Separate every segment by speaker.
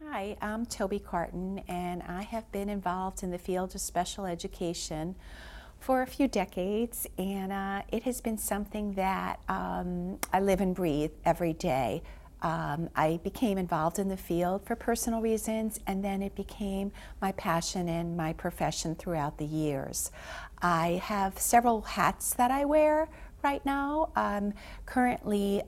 Speaker 1: Hi, I'm Toby Karten, and I have been involved in the field of special education for a few decades, and it has been something that I live and breathe every day. I became involved in the field for personal reasons, and then it became my passion and my profession throughout the years. I have several hats that I wear right now. I'm currently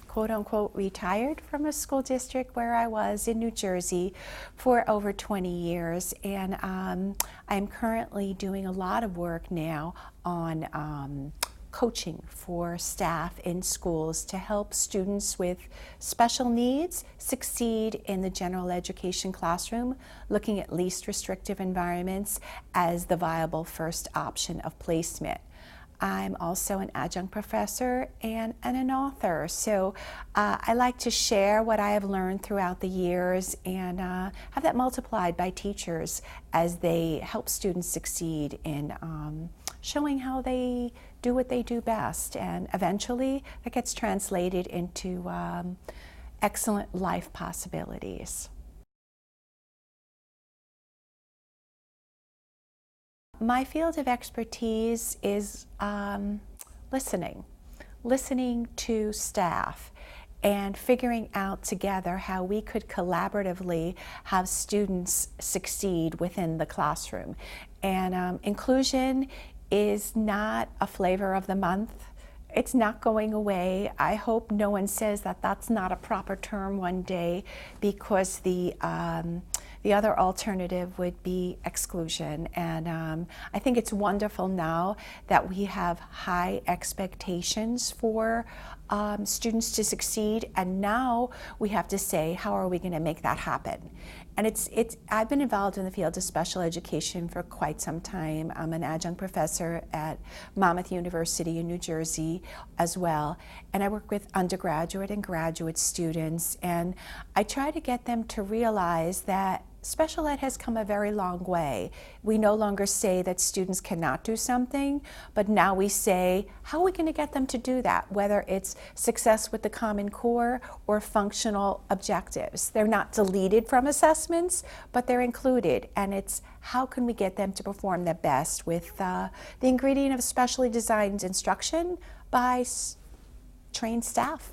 Speaker 1: quote unquote retired from a school district where I was in New Jersey for over 20 years, and I'm currently doing a lot of work now on coaching for staff in schools to help students with special needs succeed in the general education classroom, looking at least restrictive environments as the viable first option of placement. I'm also an adjunct professor and an author, so I like to share what I have learned throughout the years and have that multiplied by teachers as they help students succeed in showing how they do what they do best, and eventually that gets translated into excellent life possibilities. My field of expertise is listening to staff and figuring out together how we could collaboratively have students succeed within the classroom. And inclusion is not a flavor of the month. It's not going away. I hope no one says that that's not a proper term one day, because the other alternative would be exclusion. And I think it's wonderful now that we have high expectations for students to succeed, and now we have to say, how are we going to make that happen? And I've been involved in the field of special education for quite some time. I'm an adjunct professor at Monmouth University in New Jersey as well, and I work with undergraduate and graduate students, and I try to get them to realize that special ed has come a very long way. We no longer say that students cannot do something, but now we say, how are we going to get them to do that? Whether it's success with the Common Core or functional objectives. They're not deleted from assessments, but they're included, and it's how can we get them to perform their best with the ingredient of specially designed instruction by trained staff.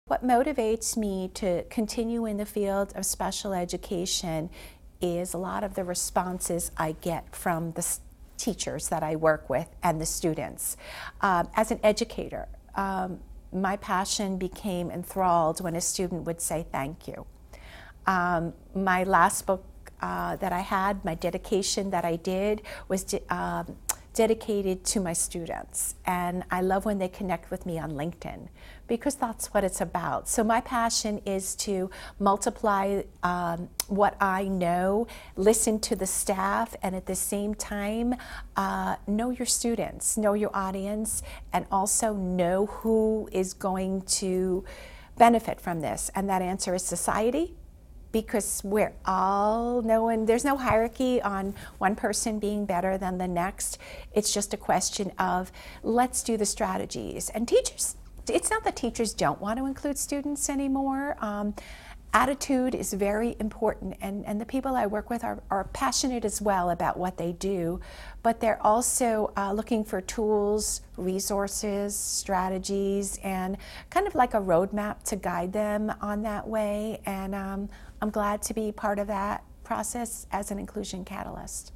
Speaker 1: What motivates me to continue in the field of special education is a lot of the responses I get from the teachers that I work with and the students. As an educator, my passion became enthralled when a student would say thank you. My last book that I had, my dedication that I did, was dedicated to my students, and I love when they connect with me on LinkedIn, because that's what it's about. So my passion is to multiply what I know, listen to the staff, and at the same time know your students, know your audience, and also know who is going to benefit from this. And that answer is society, because we're all knowing there's no hierarchy on one person being better than the next. It's just a question of, let's do the strategies. And teachers, it's not that teachers don't want to include students anymore. Attitude is very important, and the people I work with are passionate as well about what they do, but they're also looking for tools, resources, strategies, and kind of like a roadmap to guide them on that way. And I'm glad to be part of that process as an inclusion catalyst.